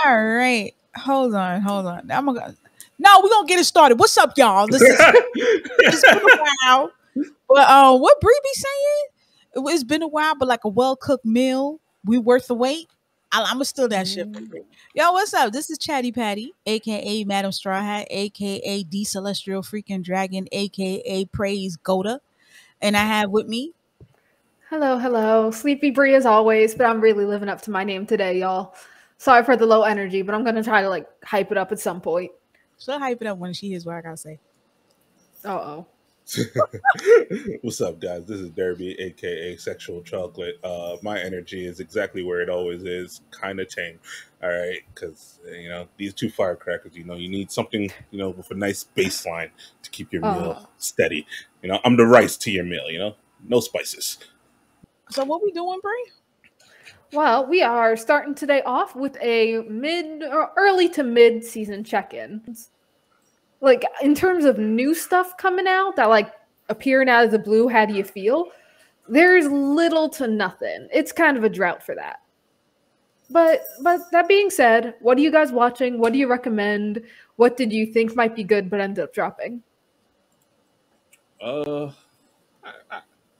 All right. Hold on. I'm gonna. No, we're gonna get it started. What's up, y'all? This is it's been a while. But what Bree be saying? It's been a while, but like a well cooked meal, we worth the wait. I'm gonna steal that shit from Bree. Yo, what's up? This is Chatty Patty, aka Madam Straw Hat, aka the Celestial Freaking Dragon, aka Praise Goda, and I have with me. Hello, hello. Sleepy Bree as always, but I'm really living up to my name today, y'all. Sorry for the low energy, but I'm gonna try to like hype it up at some point. She'll hype it up when she hears what I gotta say. Uh-oh. What's up, guys? This is Derby, aka Sexual Chocolate. My energy is exactly where it always is, kind of tame. All right, because these two firecrackers. You need something with a nice baseline to keep your meal steady. I'm the rice to your meal. No spices. So what we doing, Bree? Well, we are starting today off with a early to mid season check-in. Like in terms of new stuff coming out that like appearing out of the blue, how do you feel? There's little to nothing. It's kind of a drought for that. But that being said, what are you guys watching? What do you recommend? What did you think might be good but ended up dropping? Look,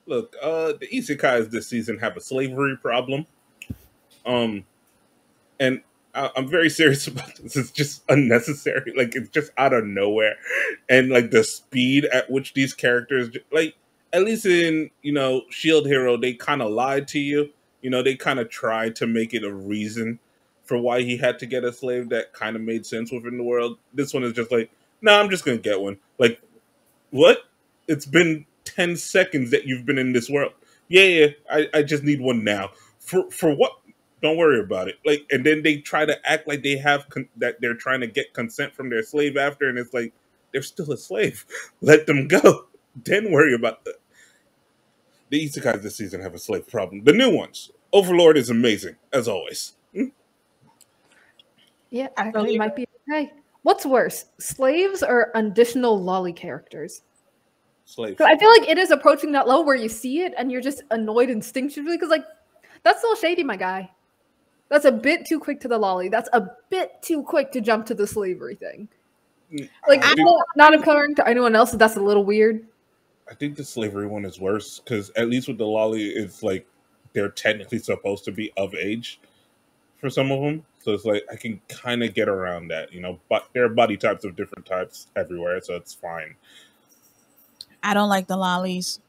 the isekais this season have a slavery problem. And I'm very serious about this. It's just unnecessary. Like, it's just out of nowhere. And, like, the speed at which these characters... Like, at least in, Shield Hero, they kind of lied to you. They kind of tried to make it a reason for why he had to get a slave that kind of made sense within the world. This one is just like, nah, I'm just going to get one. Like, what? It's been 10 seconds that you've been in this world. Yeah, I just need one now. For what? Don't worry about it. Like, and then they try to act like they have that they're trying to get consent from their slave after, and it's like they're still a slave. Let them go. Then worry about that. The isekais this season have a slave problem. The new ones, Overlord is amazing as always. Yeah, actually, it might be okay. What's worse, slaves or additional lolly characters? Slaves. I feel like it is approaching that low where you see it and you're just annoyed instinctively because, like, that's a little shady, my guy. That's a bit too quick to the lolly. That's a bit too quick to jump to the slavery thing. Like, not occurring to anyone else, that's a little weird. I think the slavery one is worse because at least with the lolly, it's like they're technically supposed to be of age for some of them. So it's like I can kind of get around that, but there are body types of different types everywhere, so it's fine. I don't like the lollies.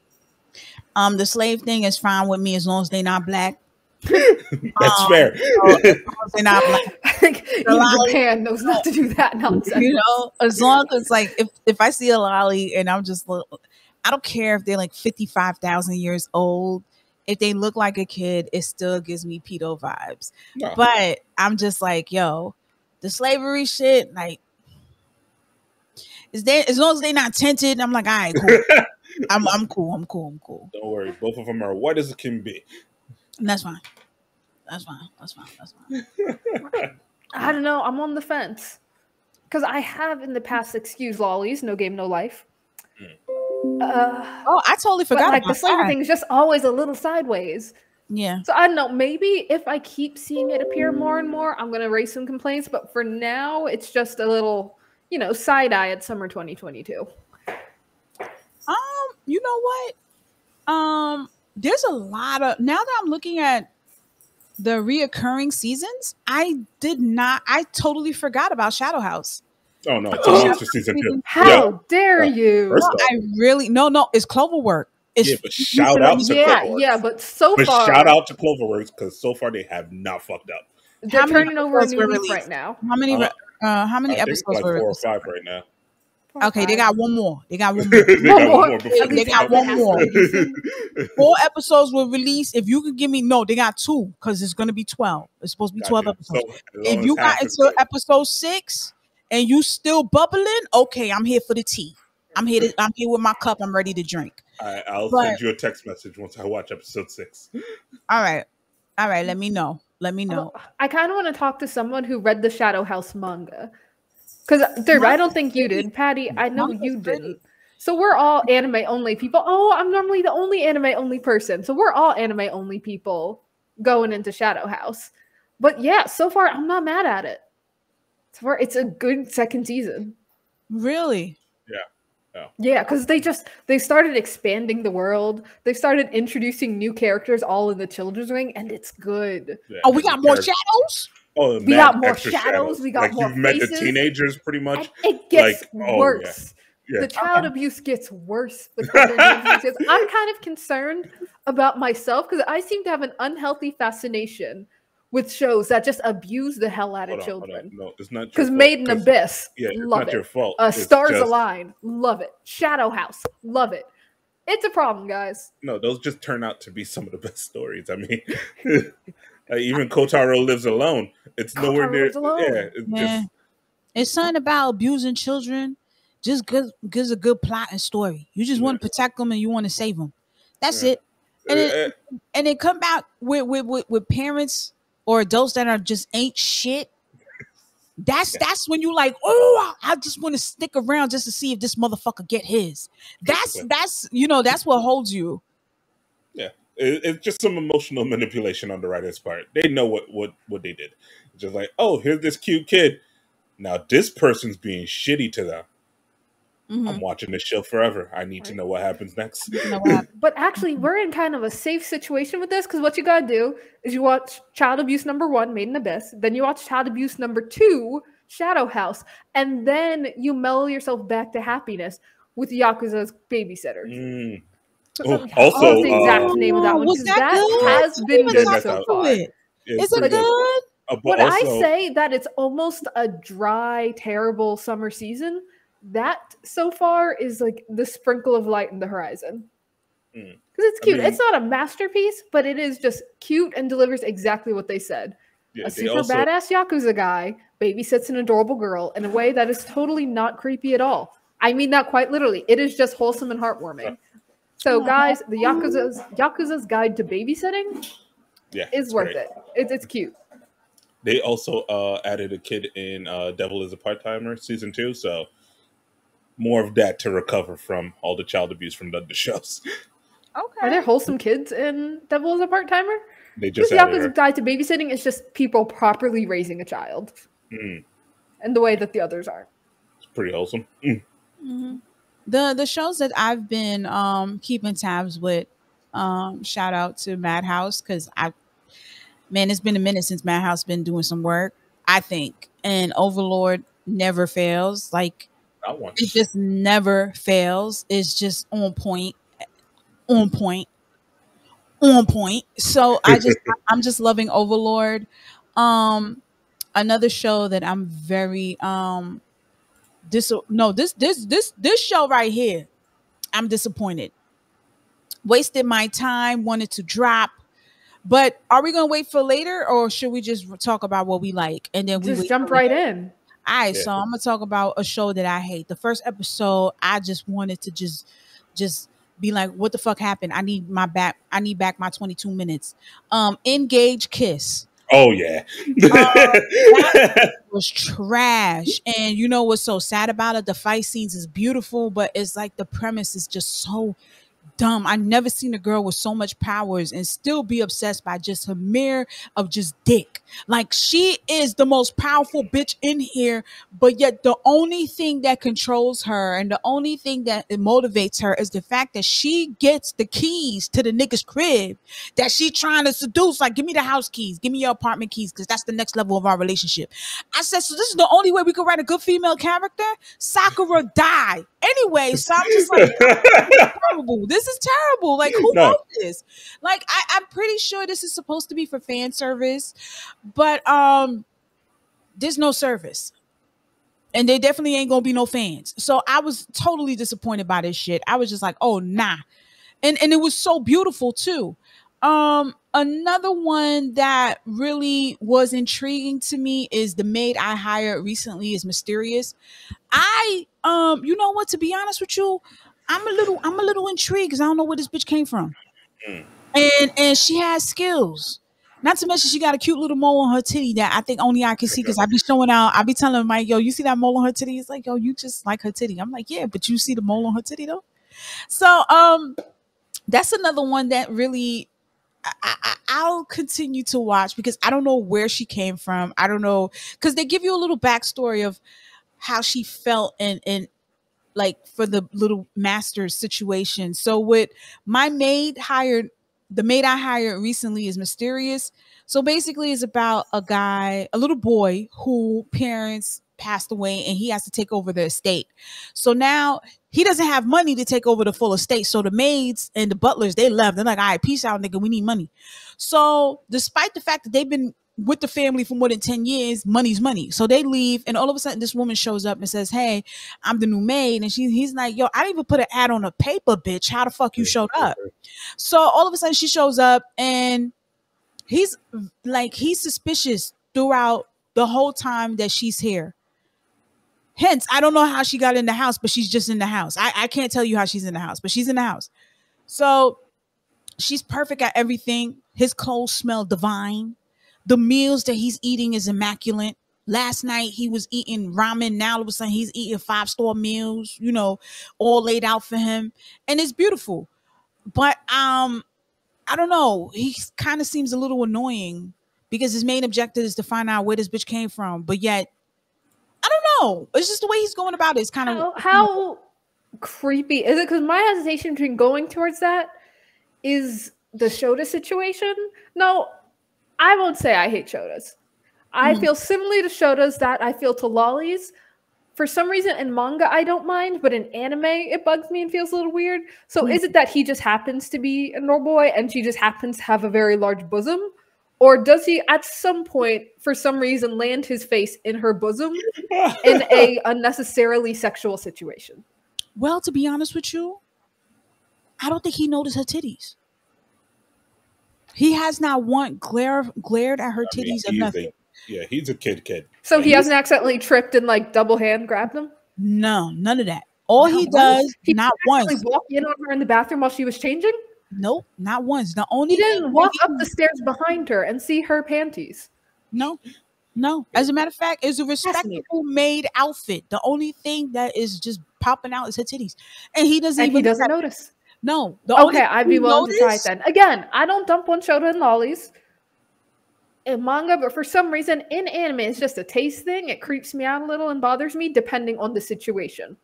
The slave thing is fine with me as long as they're not black. That's fair. They're not black. I think even Japan knows not to do that nonsense. As long as like if I see a lolly and I'm just, I don't care if they're like 55,000 years old. If they look like a kid, it still gives me pedo vibes. No. But I'm just like, yo, the slavery shit, like, as long as they're not tinted, I'm like, all right, cool. I'm cool. Don't worry, both of them are white as it can be. And that's fine. I don't know. I'm on the fence because I have in the past excused lollies, no game, no life. I totally forgot. Like the slavery thing is just always a little sideways. Yeah. So I don't know. Maybe if I keep seeing it appear more and more, I'm gonna raise some complaints. But for now, it's just a little, side eye at summer 2022. You know what? There's a lot of, now that I'm looking at the reoccurring seasons, I totally forgot about Shadow House. Oh no, it's a monster season 2. How dare you? No, it's Cloverwork. But shout out to Cloverworks. Yeah, but far. Shout out to Cloverworks because so far they have not fucked up. They're turning over a new leaf right now. How many episodes like 4 or 5 right now. Okay, they got one more. They got one more. 4 episodes were released. If you could give me, they got 2 because it's going to be 12. It's supposed to be 12 episodes. So, if you got into episode 6 and you still bubbling, okay, I'm here for the tea. I'm here with my cup. I'm ready to drink. All right, I'll send you a text message once I watch episode 6. All right. Let me know. I kind of want to talk to someone who read the Shadow House manga. Because, I don't think you did. Patty, I know you didn't. So we're all anime-only people. Oh, I'm normally the only anime-only person. So we're all anime-only people going into Shadow House. But yeah, so far, I'm not mad at it. So far, it's a good second season. Really? Yeah, because they started expanding the world. They started introducing new characters all in the Children's Wing, and it's good. Yeah, Oh, we got more shadows? Oh, We got more shadows. We got like more you've met faces. the teenagers pretty much. And it gets like, worse. Yeah. The child abuse gets worse with what they're doing to these kids. I'm kind of concerned about myself because I seem to have an unhealthy fascination with shows that just abuse the hell out of children. No, it's not. Because Made in Abyss, yeah, love it's not it. your fault. Stars Align, love it. Shadow House, love it. It's a problem, guys. No, those just turn out to be some of the best stories. I mean, even Kotaro Lives Alone. It's nowhere near. Yeah, it's something about abusing children. Just gives a good plot and story. You just want to protect them and you want to save them. That's it. And it come back with parents or adults that are just ain't shit. That's when you like, oh, I just want to stick around just to see if this motherfucker get his. That's what holds you. Yeah, it's just some emotional manipulation on the writer's part. They know what they did. It's just like, oh, here's this cute kid. Now this person's being shitty to them. Mm-hmm. I'm watching this show forever. I need to know what happens next. But actually, we're in kind of a safe situation with this because what you gotta do is you watch Child Abuse #1, Made in Abyss, then you watch Child Abuse #2, Shadow House, and then you mellow yourself back to happiness with Yakuza's Babysitters. Also, the exact name of that one because that has been good so far. Is it good? When I say that it's almost a dry, terrible summer season, that so far is like the sprinkle of light in the horizon. Because it's cute. It's not a masterpiece, but it is just cute and delivers exactly what they said. A super badass Yakuza guy babysits an adorable girl in a way that is totally not creepy at all. I mean that quite literally. It is just wholesome and heartwarming. So guys, the Yakuza's Guide to Babysitting is worth it. It's cute. They also added a kid in Devil is a Part-Timer season 2, so more of that to recover from all the child abuse from the shows. Okay. Are there wholesome kids in Devil is a Part-Timer? They just Yakuza's Guide to Babysitting is just people properly raising a child. And the way that the others aren't. It's pretty wholesome. The shows that I've been keeping tabs with, shout out to Madhouse, because it's been a minute since Madhouse been doing some work, I think. And Overlord never fails. Like, it just never fails. It's just on point. So I'm just loving Overlord. Another show that I'm very this show right here, I'm disappointed. Wasted my time, wanted to drop. But are we gonna wait for later, or should we just talk about what we like and then we just jump right in? All right, so I'm gonna talk about a show that I hate. The first episode, I just wanted to just be like, what the fuck happened? I need back my 22 minutes. Engage Kiss. Oh yeah. That was trash. And you know what's so sad about it? The fight scenes is beautiful, but it's like the premise is just so dumb. I've never seen a girl with so much powers and still be obsessed by just her mirror of just dick. Like, she is the most powerful bitch in here, but yet the only thing that controls her and the only thing that motivates her is the fact that she gets the keys to the nigga's crib that she trying to seduce. Like, give me the house keys, give me your apartment keys, because that's the next level of our relationship. I said, so this is the only way we could write a good female character? Sakura die. Anyway, so I'm just like, this is terrible. Like, who wrote this? Like, I'm pretty sure this is supposed to be for fan service, but there's no service. And there definitely ain't gonna be no fans. So I was totally disappointed by this shit. I was just like, oh nah. And it was so beautiful too. Another one that really was intriguing to me is the maid I hired recently is Mysterious. You know what, to be honest with you, I'm a little intrigued because I don't know where this bitch came from. And she has skills. Not to mention she got a cute little mole on her titty that I think only I can see, because I be showing out. I be telling Mike, yo, you see that mole on her titty? He's like, yo, you just like her titty. I'm like, yeah, but you see the mole on her titty though? So that's another one that really, I'll continue to watch because I don't know where she came from. I don't know, because they give you a little backstory of how she felt and like for the little master situation. So with my maid hired, the maid I hired recently is mysterious. So basically it's about a guy, a little boy who parents passed away and he has to take over the estate. So now he doesn't have money to take over the full estate. So the maids and the butlers, they left. They're like, all right, peace out, nigga. We need money. So despite the fact that they've been with the family for more than 10 years, money's money. So they leave, and all of a sudden this woman shows up and says, hey, I'm the new maid. And he's like, yo, I didn't even put an ad on a paper, bitch. How the fuck you showed up? So all of a sudden she shows up, and he's suspicious throughout the whole time that she's here. Hence, I don't know how she got in the house, but she's just in the house. I can't tell you how she's in the house, but she's in the house. So she's perfect at everything. His clothes smell divine. The meals that he's eating is immaculate. Last night he was eating ramen. Now all of a sudden he's eating 5-star meals, you know, all laid out for him. And it's beautiful. But I don't know. He kind of seems a little annoying because his main objective is to find out where this bitch came from. But yet, I don't know. It's just the way he's going about it. It's kind of how creepy is it? Because my hesitation between going towards that is the Shota situation. No, I won't say I hate Shotas. I feel similarly to Shotas that I feel to lollies. For some reason in manga I don't mind, but in anime it bugs me and feels a little weird. So is it that he just happens to be a normal boy and she just happens to have a very large bosom? Or does he at some point for some reason land his face in her bosom in a unnecessarily sexual situation? Well, to be honest with you, I don't think he noticed her titties. He has not once glared at her titties or nothing. He's a kid. So he hasn't accidentally tripped and like double hand grabbed them? No, none of that. All he does, not once. Walk in on her in the bathroom while she was changing? Nope, not once. The only he didn't walk up the stairs behind her and see her panties. No. As a matter of fact, it's a respectable maid outfit. The only thing that is just popping out is her titties, and he doesn't. He doesn't notice. No. Okay, I'd be willing to try it then. Again, I don't dump on Shota and lollies in manga, but for some reason in anime, it's just a taste thing. It creeps me out a little and bothers me depending on the situation.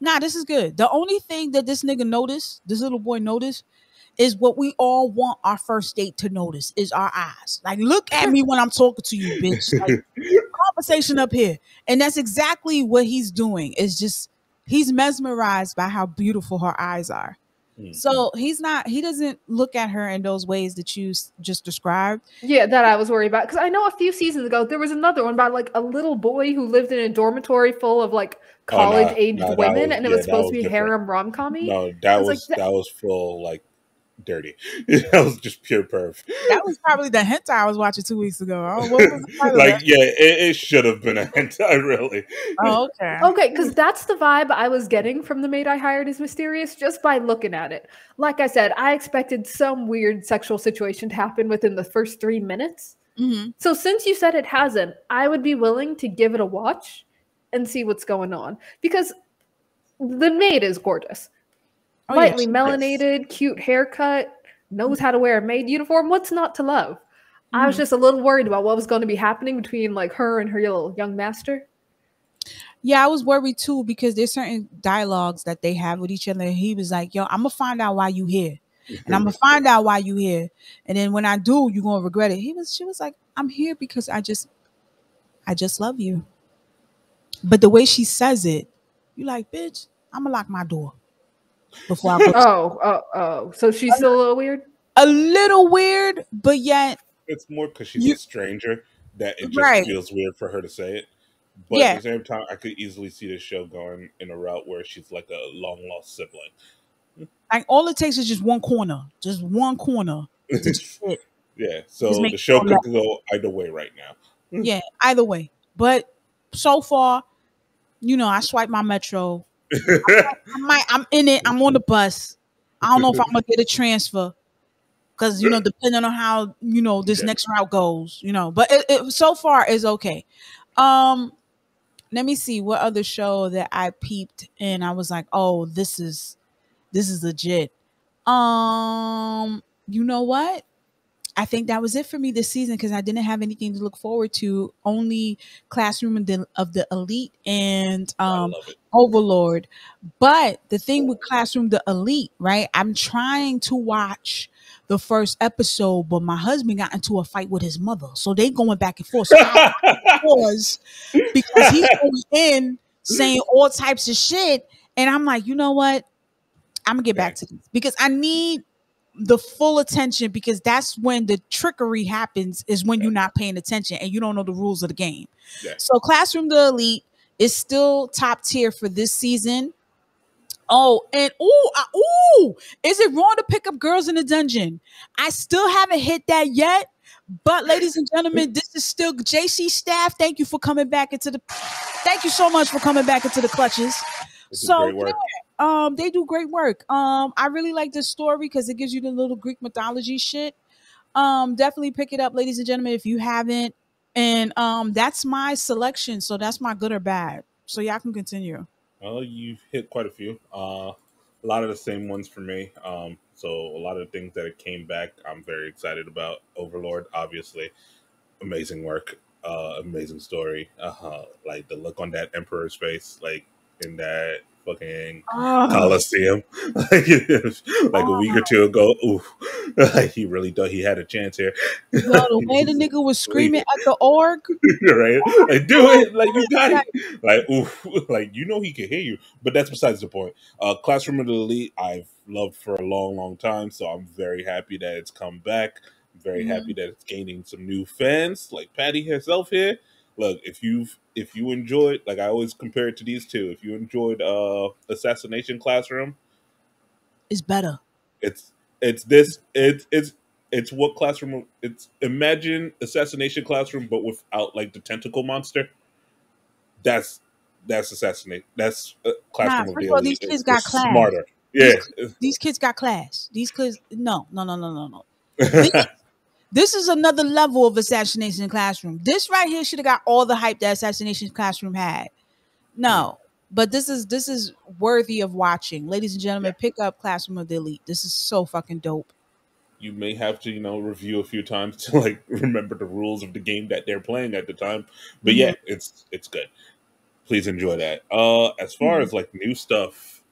Nah, this is good. The only thing that this nigga noticed, this little boy noticed, is what we all want our first date to notice is our eyes. Like, look at me when I'm talking to you, bitch. Like, conversation up here. And that's exactly what he's doing. It's just, he's mesmerized by how beautiful her eyes are. So he doesn't look at her in those ways that you just described. Yeah, that I was worried about. Because I know a few seasons ago, there was another one about like a little boy who lived in a dormitory full of like college-aged women, and it was supposed to be harem rom-com-y. No, that was full like dirty. That was just pure perv. That was probably the hentai I was watching 2 weeks ago. It should have been a hentai, really. Oh, okay. Okay, because that's the vibe I was getting from the maid I hired is mysterious just by looking at it. Like I said, I expected some weird sexual situation to happen within the first 3 minutes. So since you said it hasn't, I would be willing to give it a watch and see what's going on. Because the maid is gorgeous. Lightly melanated, cute haircut, knows how to wear a maid uniform. What's not to love? I was just a little worried about what was going to be happening between like her and her little young master. Yeah, I was worried too because there's certain dialogues that they have with each other. He was like, yo, I'm going to find out why you here. And I'm going to find out why you here. And then when I do, you're going to regret it. She was like, I'm here because I just love you. But the way she says it, you like, bitch, I'm going to lock my door. Before I go. So she's still a little weird? A little weird, but yet it's more because she's a stranger that it just feels weird for her to say it. But at the same time, I could easily see this show going in a route where she's like a long lost sibling. Like all it takes is just one corner. Just one corner. Yeah. So the show could go either way right now. Yeah, either way. But so far, I swipe my Metro. I'm in it. I'm on the bus. I don't know if I'm gonna get a transfer because depending on how this next route goes, but it so far is okay. Let me see what other show that I peeped and I was like, oh, this is legit. You know what? I think that was it for me this season because I didn't have anything to look forward to. Only Classroom of the Elite and I love it. Overlord. But the thing with Classroom the Elite, right? I'm trying to watch the first episode, but my husband got into a fight with his mother, so they going back and forth. So I have to pause because he's going in saying all types of shit, and I'm like, you know what? I'm gonna get back to this because I need the full attention because that's when the trickery happens is when you're not paying attention and you don't know the rules of the game. Yeah. So Classroom the Elite is still top tier for this season. Oh, and is it wrong to pick up girls in the dungeon? I still haven't hit that yet. But ladies and gentlemen, this is still JC staff. Thank you for coming back into the thank you so much for coming back into the clutches. So yeah, they do great work. I really like this story because it gives you the little Greek mythology shit. Definitely pick it up, ladies and gentlemen, if you haven't. And that's my selection. So that's my good or bad. So y'all can continue. Well, you've hit quite a few. A lot of the same ones for me. So a lot of the things that came back, I'm very excited about. Overlord, obviously, amazing work, amazing story. Like the look on that Emperor's face, like in that fucking Coliseum, like a week or two ago. Ooh, like he really thought he had a chance here. Yo, the way the nigga was screaming at the org, right? Like do it, like you got it. Like oof, like you know he can hear you, but that's besides the point. Classroom of the Elite, I've loved for a long, long time, so I'm very happy that it's come back. I'm very happy that it's gaining some new fans, like Patty herself here. Look, if you enjoyed, like I always compare it to these two. If you enjoyed Assassination Classroom, it's better. It's what Classroom. It's imagine Assassination Classroom, but without like the tentacle monster. That's Assassinate. That's Classroom of the Elite. These kids got class. Smarter. Yeah, these kids got class. These kids, no. This is another level of Assassination Classroom. This right here should have got all the hype that Assassination Classroom had. No, but this is worthy of watching. Ladies and gentlemen, pick up Classroom of the Elite. This is so fucking dope. You may have to, review a few times to like remember the rules of the game that they're playing at the time. But yeah, it's good. Please enjoy that. As far as like new stuff,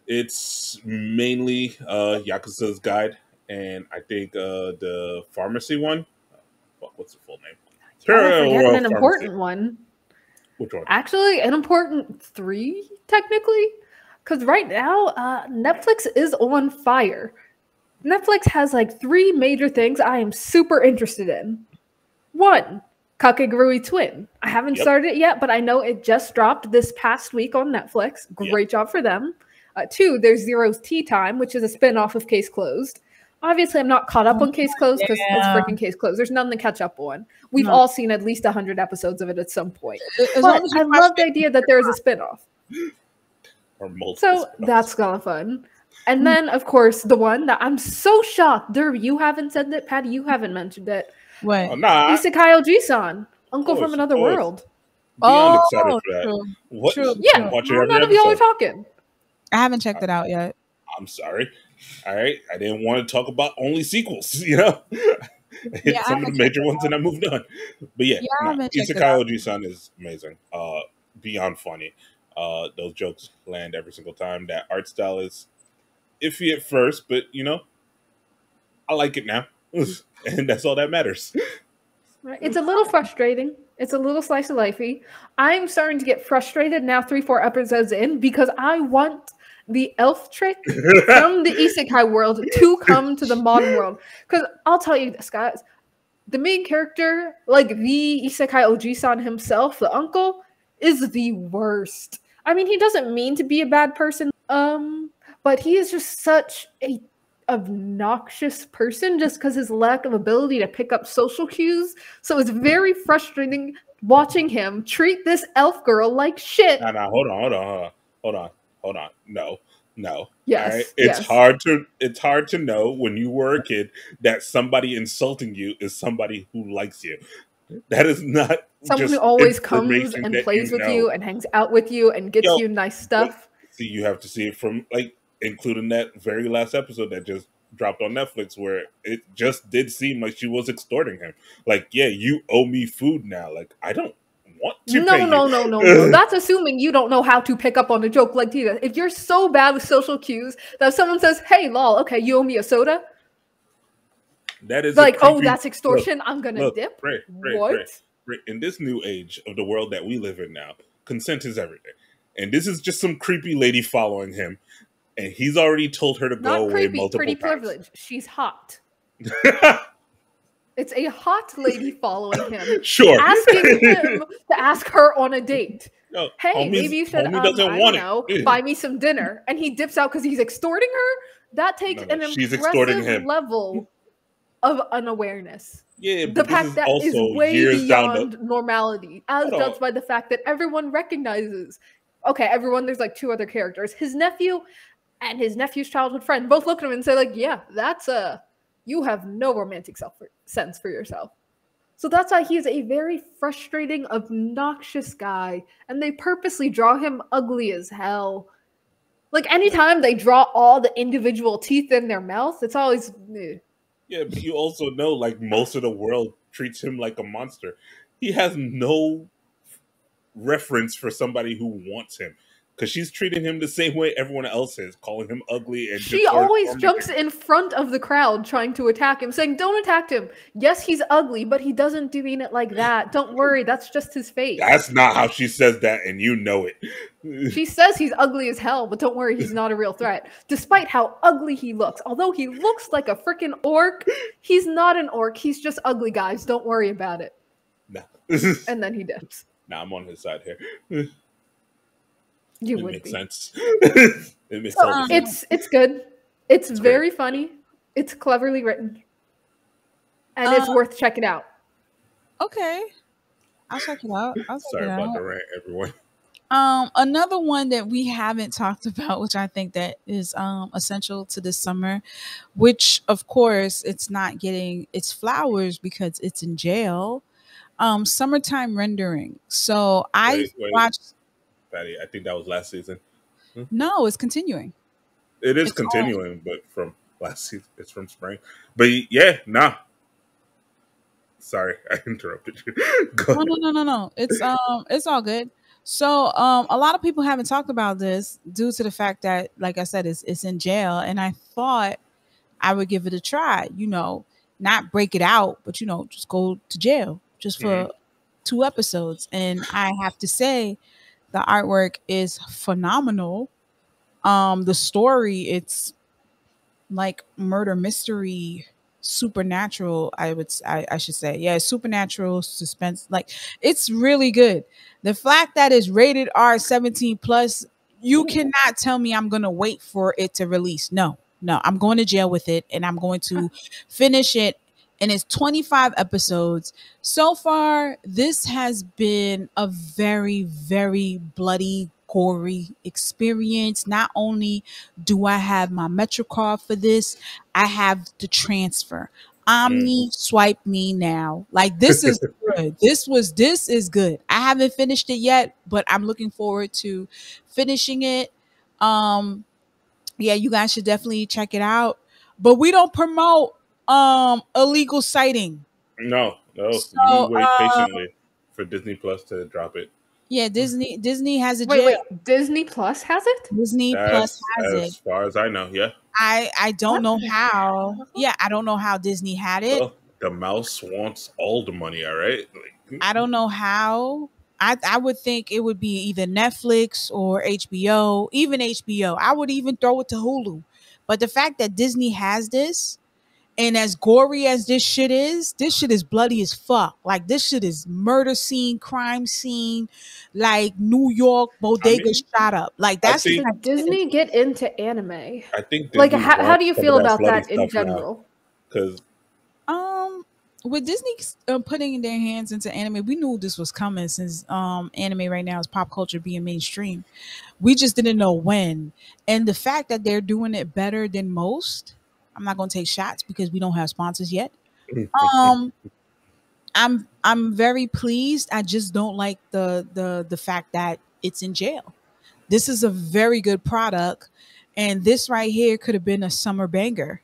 it's mainly Yakuza's Guide. And I think the pharmacy one. What's the full name? An important one. Which one? Actually, an important 3, technically. Because right now, Netflix is on fire. Netflix has like 3 major things I am super interested in. 1, Kakegurui Twin. I haven't started it yet, but I know it just dropped this past week on Netflix. Great job for them. 2, there's Zero's Tea Time, which is a spinoff of Case Closed. Obviously, I'm not caught up on Case Closed because it's freaking Case Closed. There's nothing to catch up on. We've all seen at least 100 episodes of it at some point. But I love the idea that there is a spinoff. So that's kind of fun. And then, of course, the one that I'm so shocked. You haven't said that. Patty, you haven't mentioned it. What? Isekai Oji-san, Uncle from Another World. Beyond excited for that. True. What? True. Yeah, none of y'all are talking. I haven't checked it out yet. I'm sorry. All right, I didn't want to talk about only sequels, some of the major ones, and I moved on. But Isekai Oji-san is amazing, beyond funny. Those jokes land every single time. That art style is iffy at first, but I like it now, and that's all that matters. It's a little frustrating. It's a little slice of lifey. I'm starting to get frustrated now, 3-4 episodes in, because I want the elf trick from the isekai world to come to the modern world. Because I'll tell you this, guys. The main character, like the Isekai Oji-san himself, the uncle, is the worst. I mean, he doesn't mean to be a bad person, but he is just such a obnoxious person just because his lack of ability to pick up social cues. So it's very frustrating watching him treat this elf girl like shit. Nah, hold on. No. Yes. Right? It's hard to know when you were a kid that somebody insulting you is somebody who likes you. That is not someone who always comes and plays with you and hangs out with you and gets you nice stuff. See, you have to see it from like including that very last episode that just dropped on Netflix where it just did seem like she was extorting him. Like, yeah, you owe me food now. Like, I don't want to pay No. That's assuming you don't know how to pick up on a joke like Tina. If you're so bad with social cues that if someone says, "Hey, lol, okay, you owe me a soda," that is like, creepy, oh, that's extortion. I'm gonna dip. What? In this new age of the world that we live in now, consent is everything. And this is just some creepy lady following him, and he's already told her to go away multiple pretty times. privilege. She's hot. It's a hot lady following him, sure, asking him to ask her on a date. No, hey, maybe you should, I don't know, buy me some dinner. And he dips out because he's extorting her. That takes an impressive level of unawareness. Yeah, the fact that is way beyond normality, as judged by the fact that everyone recognizes. Okay, everyone, there's like two other characters. His nephew and his nephew's childhood friend both look at him and say, like, yeah, that's you have no romantic sense for yourself. So that's why he's a very frustrating, obnoxious guy. And they purposely draw him ugly as hell. Like, anytime they draw all the individual teeth in their mouth, it's always... Yeah, but you also know, like, most of the world treats him like a monster. He has no reference for somebody who wants him. Because she's treating him the same way everyone else is, calling him ugly. And she always jumps in front of the crowd trying to attack him, saying, don't attack him. Yes, he's ugly, but he doesn't mean it like that. Don't worry, that's just his face. That's not how she says that, and you know it. She says he's ugly as hell, but don't worry, he's not a real threat. Despite how ugly he looks. Although he looks like a freaking orc, he's not an orc. He's just ugly, guys. Don't worry about it. No. And then he dips. Nah, I'm on his side here. You it would makes be. Sense. It makes sense. It's good. It's very funny. It's cleverly written, and it's worth checking out. Okay, I'll check it out. Sorry about the rant, everyone. Another one that we haven't talked about, which I think that is essential to this summer, which of course it's not getting its flowers because it's in jail. Summertime Rendering. So I watched. Patty, I think that was last season. No, it's continuing. It's continuing, but from last season, it's from spring. But yeah, nah. Sorry, I interrupted you. No. It's all good. So, a lot of people haven't talked about this due to the fact that, like I said, it's in jail, and I thought I would give it a try. You know, not break it out, but just go to jail just for 2 episodes. And I have to say, the artwork is phenomenal. The story, it's like murder mystery, supernatural. I should say, yeah, supernatural suspense. Like, it's really good. The fact that it's rated R 17 plus, you cannot tell me I'm gonna wait for it to release. No, I'm going to jail with it, and I'm going to finish it. And it's 25 episodes. So far, this has been a very, very bloody, gory experience. Not only do I have my Metro card for this, I have the transfer. Omni swipe me now. Like, this is good. This is good. I haven't finished it yet, but I'm looking forward to finishing it. Yeah, you guys should definitely check it out. But we don't promote illegal sighting. No. So, you wait patiently for Disney Plus to drop it. Yeah, Disney has a jail. Wait, Disney Plus has it? Disney Plus has it. As far as I know, yeah. I don't know how. Yeah, I don't know how Disney had it. Well, the mouse wants all the money, all right? I don't know how. I would think it would be either Netflix or HBO, even HBO. I would even throw it to Hulu. But the fact that Disney has this, and as gory as this shit is bloody as fuck. Like, this shit is murder scene, crime scene, like New York bodega shot up. Like, that's should Disney get into anime? I think Disney, like, how do you feel about that in general? Because with Disney putting their hands into anime, we knew this was coming since anime right now is pop culture being mainstream. We just didn't know when. And the fact that they're doing it better than most, I'm not going to take shots because we don't have sponsors yet. I'm very pleased. I just don't like the fact that it's in jail. This is a very good product, and this right here could have been a summer banger.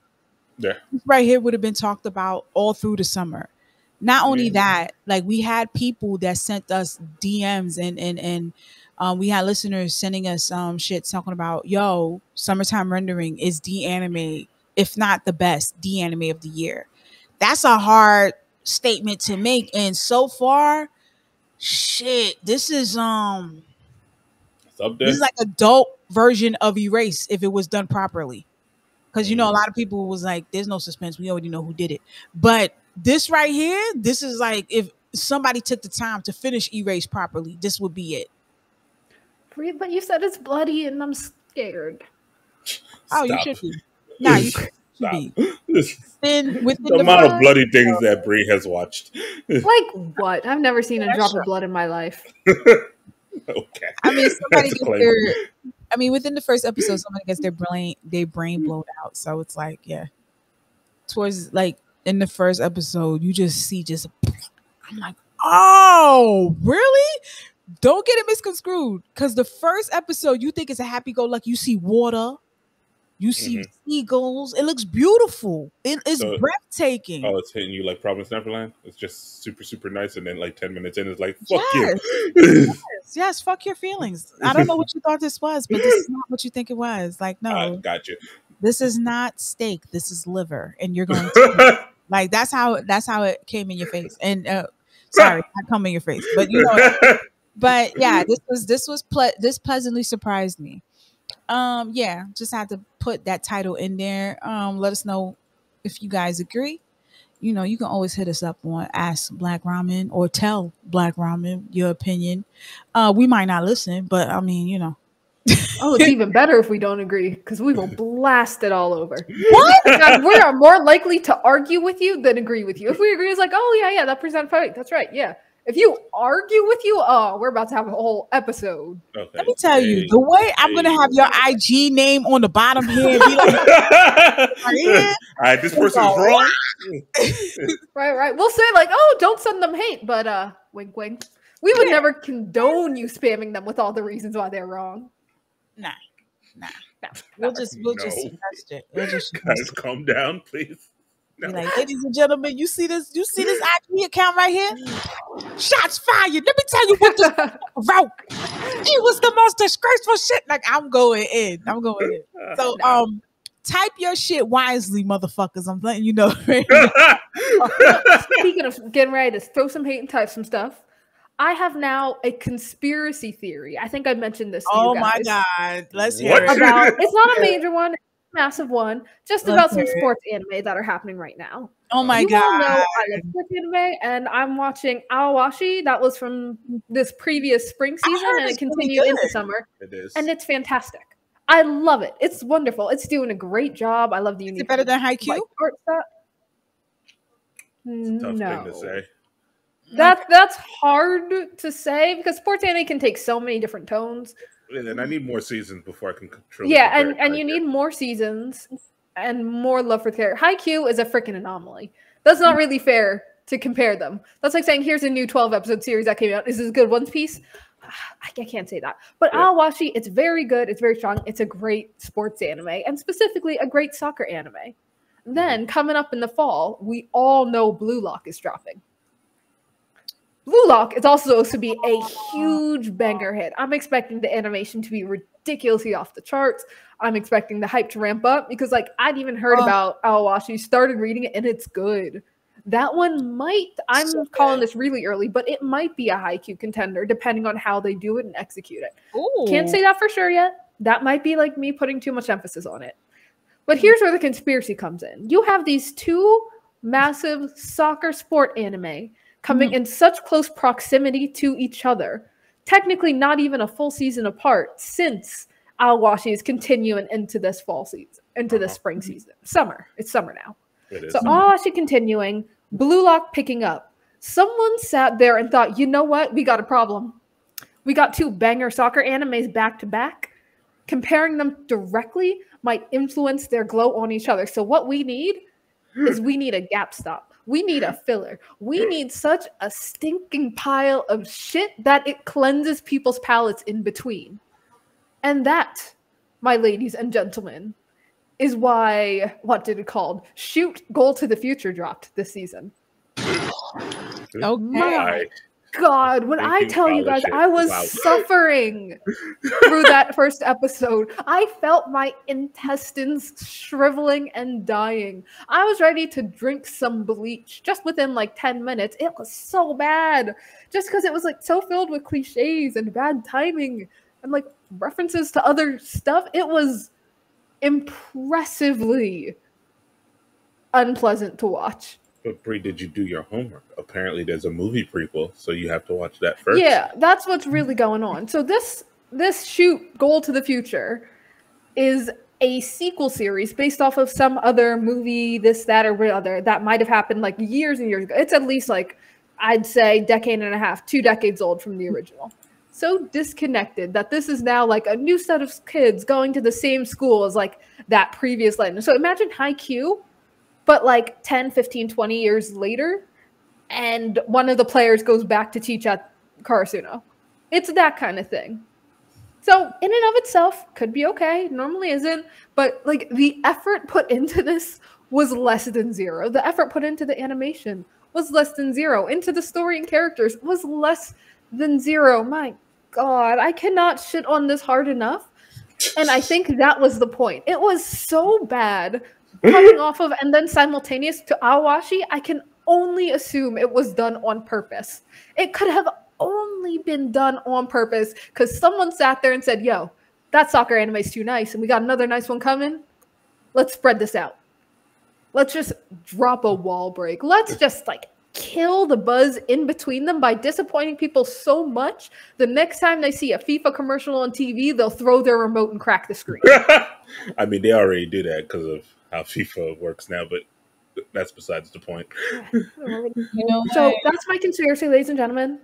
Yeah. Right here would have been talked about all through the summer. Not only that, like we had people that sent us DMs and we had listeners sending us shit talking about, yo, summertime rendering is the anime, if not the best, the anime of the year. That's a hard statement to make. And so far, shit, this is It's up this there. is like a dope version of Erase if it was done properly. Because you know, a lot of people was like, there's no suspense. We already know who did it. But this right here, this is like if somebody took the time to finish Erase properly, this would be it. But you said it's bloody and I'm scared. Oh, you should be. Nah, you should be. Within the amount of bloody things that Bree has watched. Like what? I've never seen a drop of blood in my life. Okay. I mean, somebody gets their. I mean, within the first episode, somebody gets their brain blown out. So it's like, yeah. Towards like in the first episode, you just see I'm like, oh, really? Don't get it misconstrued. Because the first episode, you think it's a happy-go-lucky. You see water. You see seagulls. It looks beautiful. It is breathtaking. Oh, it's hitting you like Providence Neverland? It's just super, super nice. And then like 10 minutes in, it's like, fuck you. Yes, fuck your feelings. I don't know what you thought this was, but this is not what you think it was. Like, no. Got you. This is not steak. This is liver. And you're going to like, that's how it came in your face. And sorry, not come in your face. But you know, but yeah, this pleasantly surprised me. Yeah, just had to put that title in there. Let us know if you guys agree. You know, you can always hit us up on Ask Black Ramen or Tell Black Ramen your opinion. We might not listen, but I mean, you know. Oh, it's even better if we don't agree because we will blast it all over. What? God, we are more likely to argue with you than agree with you. If we agree, it's like, oh yeah, that present fight. That's right, yeah. If you argue with you, oh, we're about to have a whole episode. Okay. Let me tell you, the way I'm gonna have your IG name on the bottom here, be like, all right, this person's wrong. Right. We'll say like, oh, don't send them hate, but wink, wink. We would never condone you spamming them with all the reasons why they're wrong. Nah. We'll just suggest it. Guys, calm down, please. No. Like, ladies and gentlemen, you see this IG account right here? Shots fired. Let me tell you what this wrote. It was the most disgraceful shit. Like, I'm going in. So type your shit wisely, motherfuckers. I'm letting you know. Right? Speaking of getting ready to throw some hate and type some stuff, I have now a conspiracy theory. I think I mentioned this to you guys. Oh my God. Let's hear it. It's not a major one, it's a massive one. Just about some sports anime that are happening right now. Oh my God. All know I love sports anime, and I'm watching Awashi. That was from this previous spring season, and it continued into summer. It is. And it's fantastic. I love it. It's wonderful. It's doing a great job. I love the unique. Is it better than Haikyuu? Tough thing to say. That's hard to say because sports anime can take so many different tones. And I need more seasons before I can control. Yeah, and you need more seasons and more love for the character. Haikyuu is a freaking anomaly. That's not really fair to compare them. That's like saying here's a new 12-episode series that came out. Is this a good One Piece? I can't say that. But Awashi, it's very good. It's very strong. It's a great sports anime and specifically a great soccer anime. Then coming up in the fall, we all know Blue Lock is dropping. Blue Lock is also supposed to be a huge banger hit. I'm expecting the animation to be ridiculously off the charts. I'm expecting the hype to ramp up because, like, I'd even heard about Awashi, started reading it, and it's good. That one I'm calling this really early, but it might be a Haikyuu contender depending on how they do it and execute it. Ooh. Can't say that for sure yet. That might be like me putting too much emphasis on it. But here's where the conspiracy comes in. You have these two massive soccer sport anime coming in such close proximity to each other, technically not even a full season apart, since Awashi is continuing into this fall season, into this spring season. Summer. It's summer now. It is. So Awashi continuing, Blue Lock picking up. Someone sat there and thought, you know what? We got a problem. We got two banger soccer animes back to back. Comparing them directly might influence their glow on each other. So what we need is we need a gap stop. We need a filler. We need such a stinking pile of shit that it cleanses people's palates in between. And that, my ladies and gentlemen, is why, what did it called? Shoot Goal to the Future dropped this season. Okay. My God, when I Thinking tell you guys, polish it. I was Wow. suffering through that first episode. I felt my intestines shriveling and dying. I was ready to drink some bleach just within like 10 minutes. It was so bad. Just because it was like so filled with cliches and bad timing and like references to other stuff. It was impressively unpleasant to watch. But Brie, did you do your homework? Apparently, there's a movie prequel, so you have to watch that first. Yeah, that's what's really going on. So this shoot Goal to the Future is a sequel series based off of some other movie, this, that, or other that might have happened like years and years ago. It's at least like, I'd say, decade and a half, 2 decades old from the original. So disconnected that this is now like a new set of kids going to the same school as like that previous legend. So imagine Haikyuu, but like 10, 15, 20 years later, and one of the players goes back to teach at Karasuno. It's that kind of thing. So in and of itself, could be okay. Normally isn't. But like the effort put into this was less than zero. The effort put into the animation was less than zero. Into the story and characters was less than zero. My God, I cannot shit on this hard enough. And I think that was the point. It was so bad coming off of and then simultaneous to Awashi. I can only assume it was done on purpose. It could have only been done on purpose because someone sat there and said, yo, that soccer anime is too nice and we got another nice one coming. Let's spread this out. Let's just drop a wall break. Let's just like kill the buzz in between them by disappointing people so much the next time they see a FIFA commercial on TV, they'll throw their remote and crack the screen. I mean, they already do that because of how FIFA works now, but that's besides the point. So that's my conspiracy, ladies and gentlemen.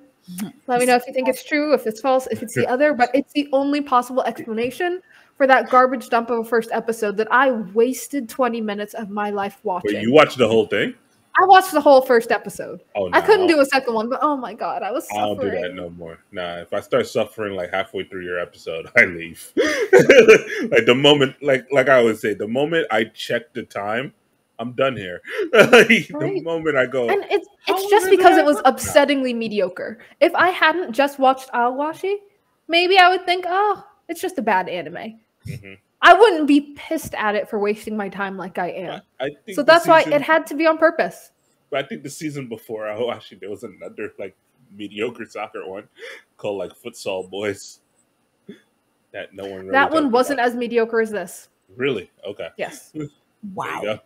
Let me know if you think it's true, if it's false, if it's the other, but it's the only possible explanation for that garbage dump of a first episode that I wasted 20 minutes of my life watching. Wait, you watched the whole thing? I watched the whole first episode. Oh, no, I couldn't do a second one, but oh my God, I was suffering. I don't do that no more. Nah, if I start suffering like halfway through your episode, I leave. Like the moment, like I always say, the moment I check the time, I'm done here. The moment I go, and it's just because it was upsettingly mediocre. If I hadn't just watched Awashi, maybe I would think, oh, it's just a bad anime. Mm-hmm. I wouldn't be pissed at it for wasting my time like I am. So that's why it had to be on purpose. But I think the season before Awashi, there was another like mediocre soccer one called like Futsal Boys. That no one really that one wasn't as mediocre as this. Really? Okay. Yes. Wow.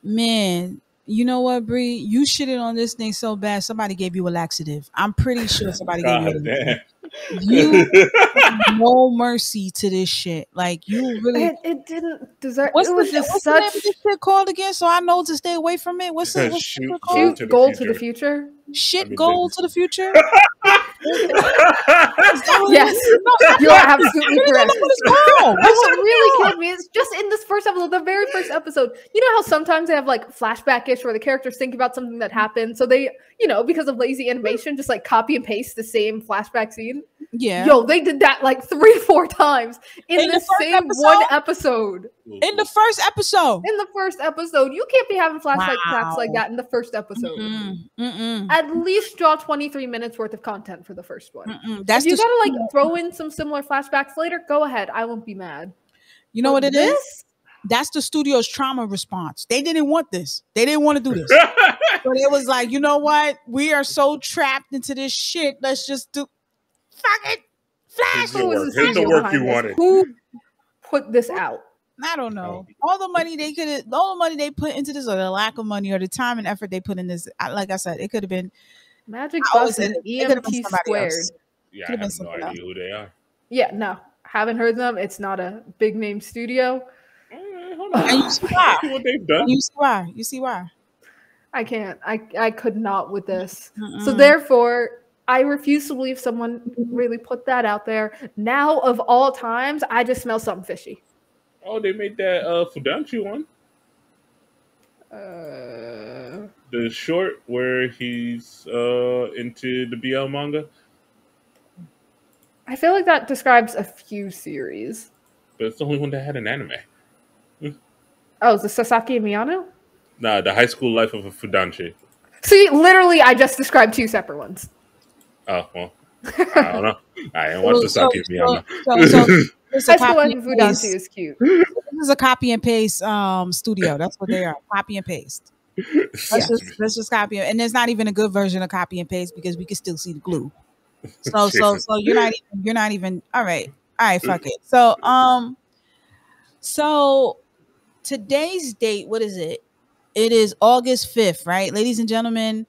Man, you know what, Bree? You shitted on this thing so bad, somebody gave you a laxative. I'm pretty sure somebody gave you a laxative. You no mercy to this shit. Like you really it didn't deserve what's it was just what's such the name of this shit called again so I know to stay away from it? What's it called? Shoot Goal to the Future. Shit Goal to the Future? Yes, you're absolutely correct. What really killed me is just in this first episode, the very first episode. You know how sometimes they have like flashback-ish where the characters think about something that happened, so they, because of lazy animation, just like copy and paste the same flashback scene. Yeah. Yo, they did that like 3-4 times in the same one episode. In the first episode. In the first episode. You can't be having flashbacks like that in the first episode. At least draw 23 minutes worth of content for the first one. That's if you gotta like throw in some similar flashbacks later, go ahead. I won't be mad. You know what it is? That's the studio's trauma response. They didn't want this. They didn't want to do this. But it was like, you know what? We are so trapped into this shit. Let's just do fuck it. Flash. Here's the work you wanted. Who put this out? I don't know. All the money they put into this, or the lack of money, or the time and effort they put in this. Like I said, it could have been Magic Bus and EMT Squared. Yeah, I have no idea who they are. Yeah, no, haven't heard them. It's not a big name studio. And you see why? What they've done. You see why? I can't. I could not with this. So therefore, I refuse to believe someone really put that out there. Now of all times, I just smell something fishy. Oh, they made that Fudanshi one. The short where he's into the BL manga. I feel like that describes a few series. But it's the only one that had an anime. Oh, is it Sasaki and Miyano? Nah, the High School Life of a Fudanshi. See, literally, I just described 2 separate ones. Oh, well, I don't know. I didn't watch Sasaki and Miyano. It's a High School copy Life of and Fudanshi paste. is cute. This is a copy and paste studio. That's what they are. Copy and paste. Let's just copy it. And there's not even a good version of copy and paste because we can still see the glue. So you're not even all right. All right, fuck it. So today's date, what is it? It is August 5th, right? Ladies and gentlemen,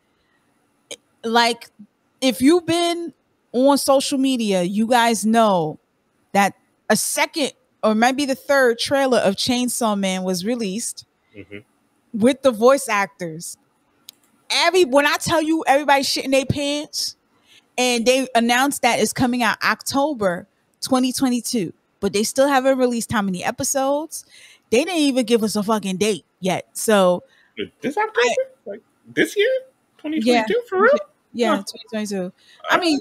like if you've been on social media, you guys know that a second or maybe the third trailer of Chainsaw Man was released with the voice actors. When I tell you everybody shitting their pants, and they announced that it's coming out October 2022, but they still haven't released how many episodes. They didn't even give us a fucking date yet. So this October, like this year, 2022, for real? Yeah, 2022. I mean,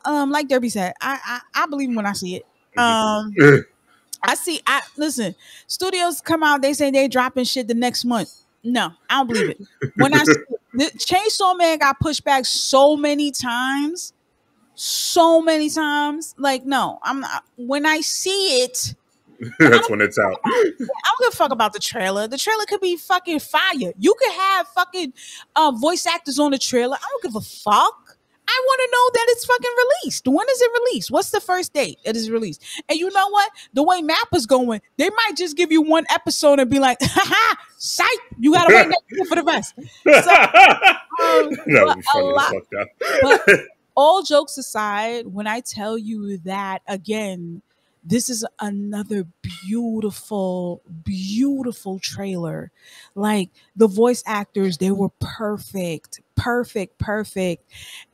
like Derby said, I believe him when I see it. Listen, studios come out, they say they dropping shit the next month. No, I don't believe it. When I the Chainsaw Man got pushed back so many times. Like, no, I'm not. When I see it, that's when it's out. I don't give a fuck about the trailer. The trailer could be fucking fire. You could have fucking voice actors on the trailer. I don't give a fuck. I want to know that it's fucking released. When is it released? What's the first date it is released? And you know what? The way Mappa's going, they might just give you one episode and be like, haha, psych, you gotta wait next year for the rest. But all jokes aside, when I tell you that, again, this is another beautiful, beautiful trailer. Like the voice actors, they were perfect.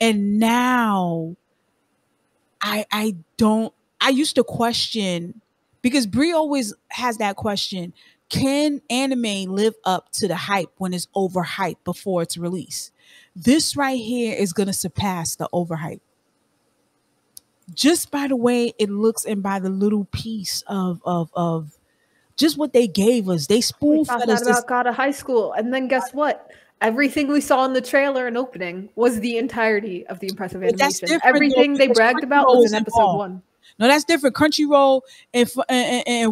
And now I used to question, because Brie always has that question, can anime live up to the hype when it's overhyped before its release? This right here is going to surpass the overhype. Just by the way it looks and by the little piece of just what they gave us. They spoon-fed us about God of High School. And then guess what? Everything we saw in the trailer and opening was the entirety of the impressive animation. Everything they bragged about was in episode 1. No, that's different. Crunchyroll and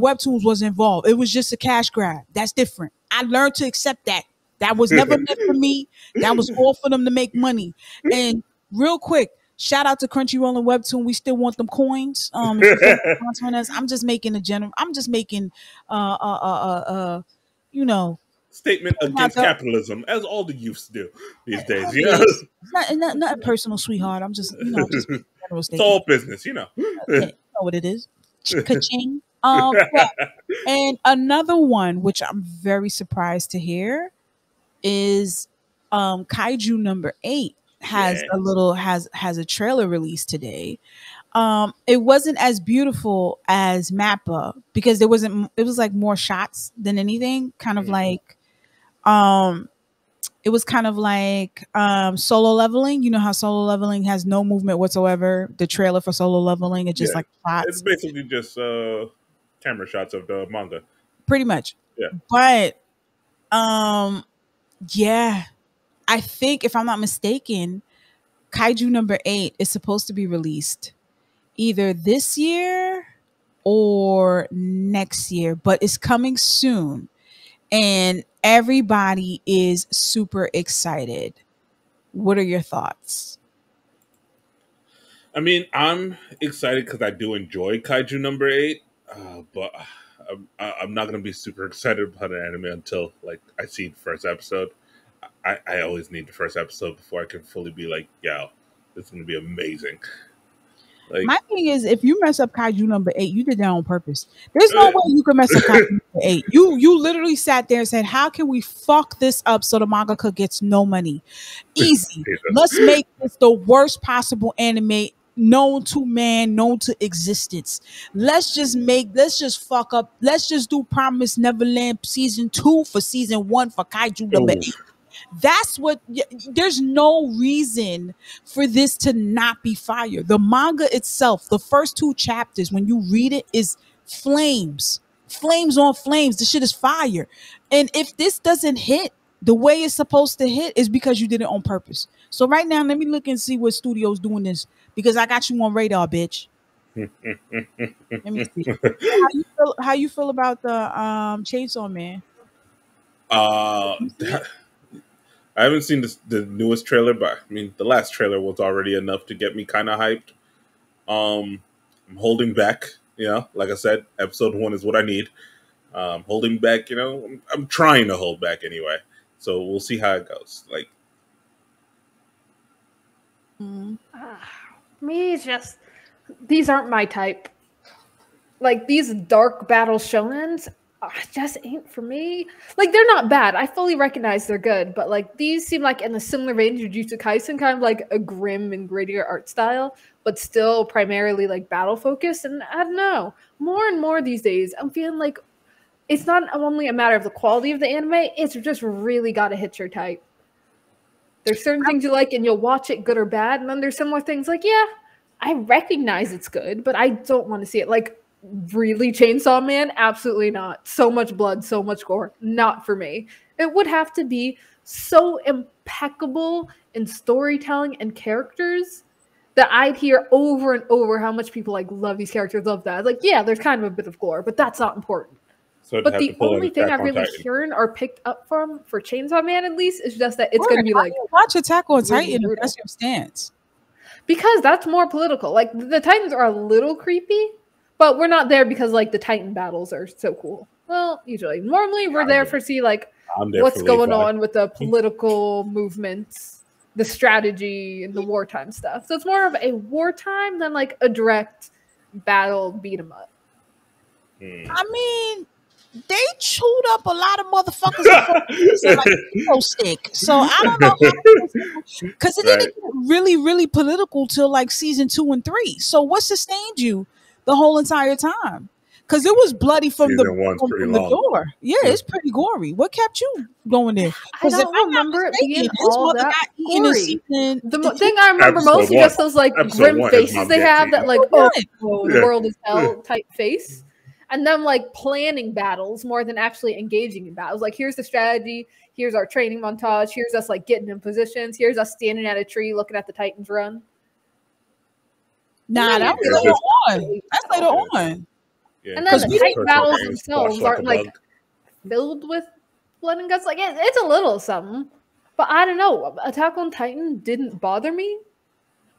Webtoons was involved. It was just a cash grab. That's different. I learned to accept that. That was never meant for me. That was all for them to make money. And real quick, shout out to Crunchyroll and Webtoon. We still want them coins. I'm just making statement against capitalism, as all the youths do these days. Not personal, sweetheart. I'm just, general statement. It's all business, You know what it is. Ka-ching. And another one, which I'm very surprised to hear, is Kaiju number 8 has a trailer release today. It wasn't as beautiful as Mappa because it was like more shots than anything, kind of like it was kind of like Solo Leveling. You know how Solo Leveling has no movement whatsoever. The trailer for Solo Leveling, it's just like shots. It's basically just camera shots of the manga. Pretty much. Yeah. But I think, if I'm not mistaken, Kaiju number 8 is supposed to be released either this year or next year, but it's coming soon. And everybody is super excited. What are your thoughts? I mean, I'm excited because I do enjoy Kaiju number 8, but I'm not going to be super excited about an anime until I see the first episode. I always need the first episode before I can fully be like, yo, this is going to be amazing. My thing is, if you mess up Kaiju number 8, you did that on purpose. There's no way you can mess up Kaiju number 8. You literally sat there and said, how can we fuck this up so the mangaka gets no money? Easy. Let's make this the worst possible anime known to man, known to existence. Let's just fuck up. Let's just do Promised Neverland season 2 for season 1 for Kaiju number 8. That's what. There's no reason for this to not be fire. The manga itself, the first 2 chapters, when you read it, is flames. flames on flames. The shit is fire. And if this doesn't hit the way it's supposed to hit, is because you did it on purpose. So right now, let me look and see what studio's doing this, because I got you on radar, bitch. Let me see. How you feel about the Chainsaw Man? I haven't seen the newest trailer, but I mean, the last trailer was already enough to get me kind of hyped. I'm holding back, like I said, episode 1 is what I need. Holding back, I'm trying to hold back anyway. So we'll see how it goes. Like, me, it's just, these aren't my type. Like, these dark battle shonens just ain't for me. Like, they're not bad. I fully recognize they're good, but like, these seem like in the similar range of Jujutsu Kaisen, kind of like a grim and grittier art style, but still primarily like battle focused. And I don't know, more and more these days, I'm feeling like it's not only a matter of the quality of the anime, it's just really got to hit your type. There's certain things you like and you'll watch it good or bad, and then there's similar things like, yeah, I recognize it's good, but I don't want to see it. Like, really, Chainsaw Man? Absolutely not. So much blood, so much gore. Not for me. It would have to be so impeccable in storytelling and characters that I'd hear over and over how much people like love these characters, love that. Like, yeah, there's kind of a bit of gore, but that's not important. so But the only thing I really heard or picked up from for Chainsaw Man, at least, is just that it's going to be like, watch Attack on really Titan if brutal. that's your stance. Because that's more political. Like, the Titans are a little creepy, but we're not there because like the Titan battles are so cool. Well, usually. Normally we're there for see like what's going on with the political movements, the strategy, and the wartime stuff. So it's more of a wartime than like a direct battle beat 'em up. I mean, they chewed up a lot of motherfuckers like a stick. So I don't know, because it didn't get really, really political till like season 2 and 3. So what sustained you the whole entire time? Because it was bloody from the door. Yeah, it's pretty gory. What kept you going there? I don't remember it being all that gory. The thing I remember Episode most is just those like grim faces they have that like, Yeah. oh, the world is hell type face. And them like planning battles more than actually engaging in battles. Like, here's the strategy, here's our training montage, here's us like getting in positions, here's us standing at a tree looking at the Titans run. Nah, that was later on. That's later on. Yeah, And then the Titan battles and themselves squash aren't like filled with blood and guts. Like, it's a little something. But I don't know. Attack on Titan didn't bother me.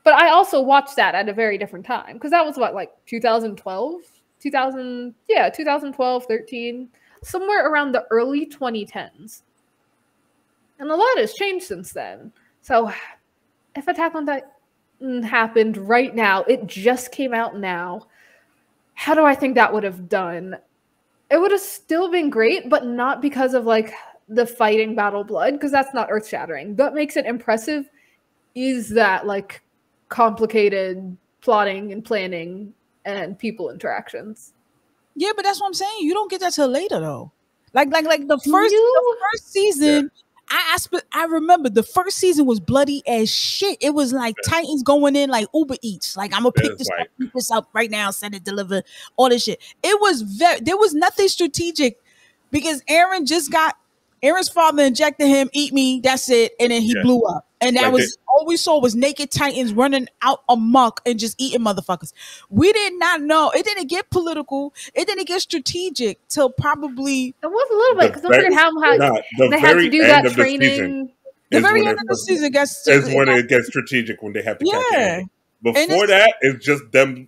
But I also watched that at a very different time. Because that was what, like 2012? 2012, 13. Somewhere around the early 2010s. And a lot has changed since then. So if Attack on Titan happened right now, it just came out now, how do I think that would have done? It would have still been great, but not because of like the fighting battle blood, because that's not earth-shattering. What makes it impressive is that like complicated plotting and planning and people interactions. Yeah, but that's what I'm saying. You don't get that till later though. Like the first season. I remember the first season was bloody as shit. It was like Titans going in like Uber Eats. Like, I'm gonna pick this up right now, send it, deliver, all this shit. It was there was nothing strategic, because Aaron's father injected him, eat me, that's it, and then he blew up. And that was all we saw was naked Titans running out amok and just eating motherfuckers. We did not know. It didn't get political. It didn't get strategic till probably. It was a little bit, because don't forget how they had to do that training. The very end of the season is when it gets strategic, when they have to catch it. Before that, it's just them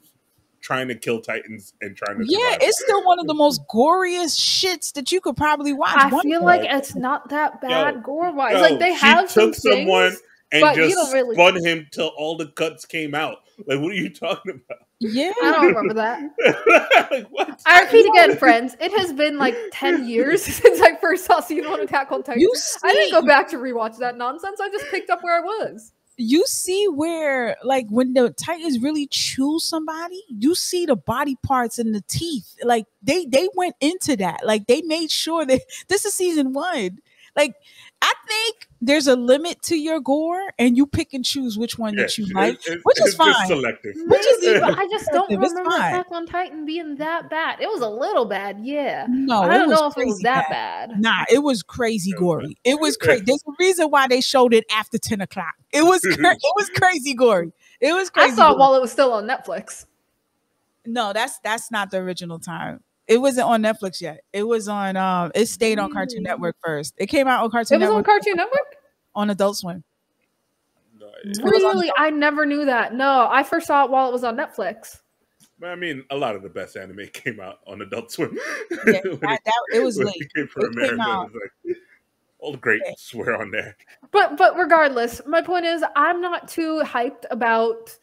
trying to kill Titans and trying to survive. It's still one of the most goriest shits that you could probably watch. I feel like it's not that bad gore-wise. Like, they have some someone things, and but just you don't really spun him till all the guts came out. Like, what are you talking about? Yeah, I don't remember that. Like, what? I repeat again, friends. It has been like 10 years since I first saw season 1 of Attack on Titan. I didn't go back to rewatch that nonsense. I just picked up where I was. You see where, like, when the Titans really chew somebody, you see the body parts and the teeth. Like, they went into that. Like, they made sure that this is season 1. Like, I think there's a limit to your gore, and you pick and choose which one that you like, which is it's just fine. selective. Which is Maybe, even but I just don't It's remember fine. Attack on Titan being that bad. It was a little bad, yeah. No, I it don't was know if it was crazy that bad. bad. Nah, it was crazy gory. It was crazy. There's a reason why they showed it after 10 o'clock. It was it was crazy gory. It was I crazy. saw it gory. while it was still on Netflix. No, that's not the original time. It wasn't on Netflix yet. It was on it stayed on Cartoon Really? Network first. It came out on It Cartoon was on Network Cartoon Network? on Adult Swim. No, Really? I never knew that. No, I first saw it while it was on Netflix. I mean, a lot of the best anime came out on Adult Swim. Yeah, it was when late. it came for It came America. out. It was like all the greats were on there. But regardless, my point is I'm not too hyped about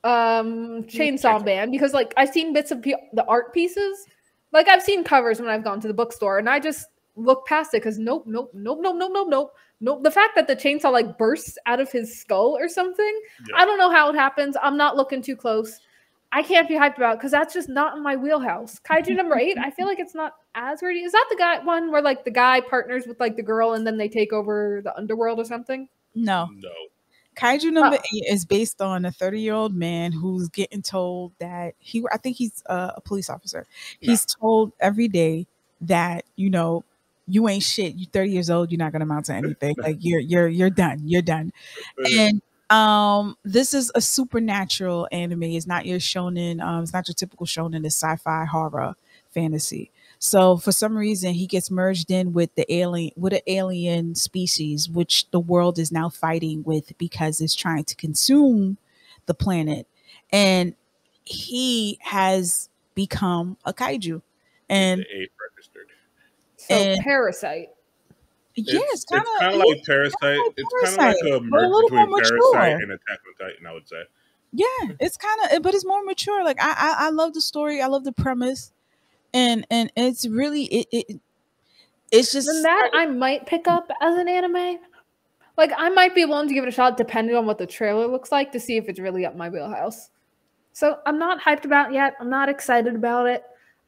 Chainsaw Man because like I've seen bits of the art pieces. Like I've seen covers when I've gone to the bookstore and I just look past it because nope. The fact that the chainsaw like bursts out of his skull or something, Yeah. I don't know how it happens. I'm not looking too close. I can't be hyped about because that's just not in my wheelhouse. Kaiju number 8, I feel like it's not as ready. Is that the one where like the guy partners with like the girl and then they take over the underworld or something? No. Kaiju number 8 is based on a 30-year-old man who's getting told that I think he's a police officer. He's told every day that, you ain't shit. You're 30 years old. You're not going to amount to anything. Like you're done. You're done. And this is a supernatural anime. It's not your shonen. It's not your typical shonen. It's sci-fi, horror, fantasy. So for some reason, he gets merged in with an alien species, which the world is now fighting with because it's trying to consume the planet, and he has become a kaiju. And registered. So Parasite. Yeah, it's kind of like Parasite. It's kind of like a merge between Parasite and Attack on Titan, I would say. Yeah, it's kind of, but it's more mature. Like I love the story. I love the premise, and it's really it's just then that I might pick up as an anime. Like I might be willing to give it a shot, depending on what the trailer looks like, to see if it's really up my wheelhouse. So I'm not hyped about it yet. I'm not excited about it.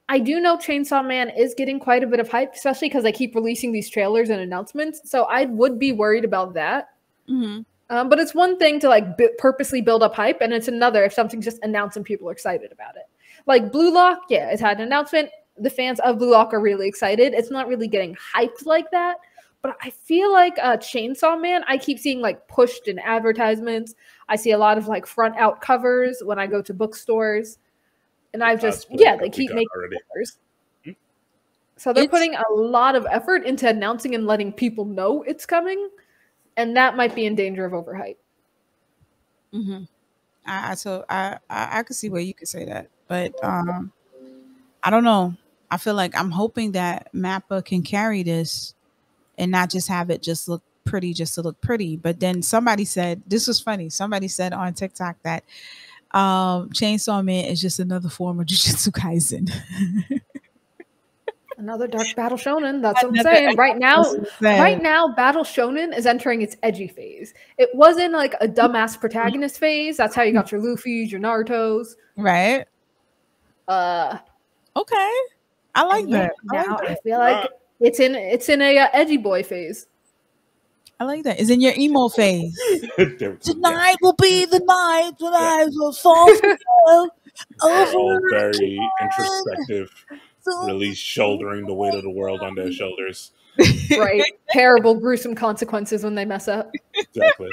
I do know Chainsaw Man is getting quite a bit of hype, especially because they keep releasing these trailers and announcements. So I would be worried about that. Mm-hmm. But it's one thing to like purposely build up hype, and it's another if something's just announced and people are excited about it. Like Blue Lock, yeah, it's had an announcement. The fans of Blue Lock are really excited. It's not really getting hyped like that. But I feel like Chainsaw Man, I keep seeing like pushed in advertisements. I see a lot of like front out covers when I go to bookstores. And I've just, they keep making covers. So they're putting a lot of effort into announcing and letting people know it's coming. And that might be in danger of overhype. Mm-hmm. I could see where you could say that. But I don't know. I feel like I'm hoping that Mappa can carry this and not just have it just look pretty just to look pretty. But then somebody said, this was funny. Somebody said on TikTok that Chainsaw Man is just another form of Jujutsu Kaisen. Another dark battle shonen. That's what I'm saying. Right now, battle shonen is entering its edgy phase. It wasn't like a dumbass protagonist phase. That's how you got your Luffy's, your Naruto's. Right. Okay. I like that. Now I feel like it's in a edgy boy phase. I like that. It's in your emo phase. Tonight will be the night when I will fall for you. All very introspective, really shouldering the weight of the world on their shoulders. Right. Terrible, gruesome consequences when they mess up. Exactly.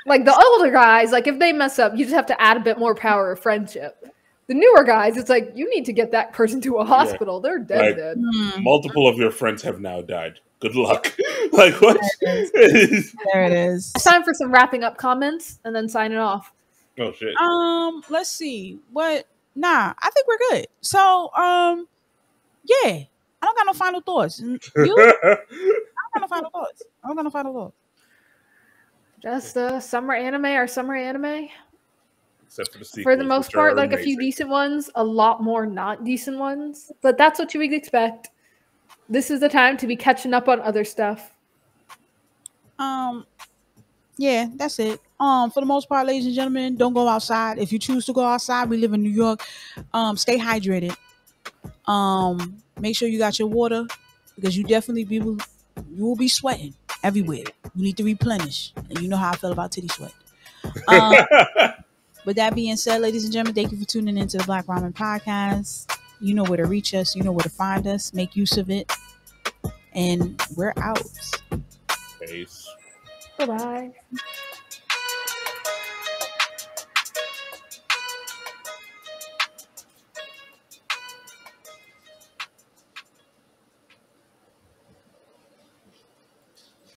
Like the older guys, like if they mess up, you just have to add a bit more power of friendship. The newer guys, it's like you need to get that person to a hospital. Yeah. They're dead. Multiple of your friends have now died. Good luck. Like what? There it is. It's time for some wrapping up comments and then signing off. Oh shit. Let's see. Nah, I think we're good. So, yeah. I don't got no final thoughts. You? I don't got no final thoughts. Just summer anime. Except for the sequels, for the most part, like amazing. A few decent ones, a lot more not decent ones. But that's what you would expect. This is the time to be catching up on other stuff. Yeah, that's it. For the most part, ladies and gentlemen, don't go outside. If you choose to go outside, we live in New York. Stay hydrated. Make sure you got your water because you will be sweating everywhere. You need to replenish. And you know how I feel about titty sweat. With that being said, ladies and gentlemen, thank you for tuning into the Black Ramen Podcast. You know where to reach us. You know where to find us. Make use of it. And we're out. Peace. Bye-bye.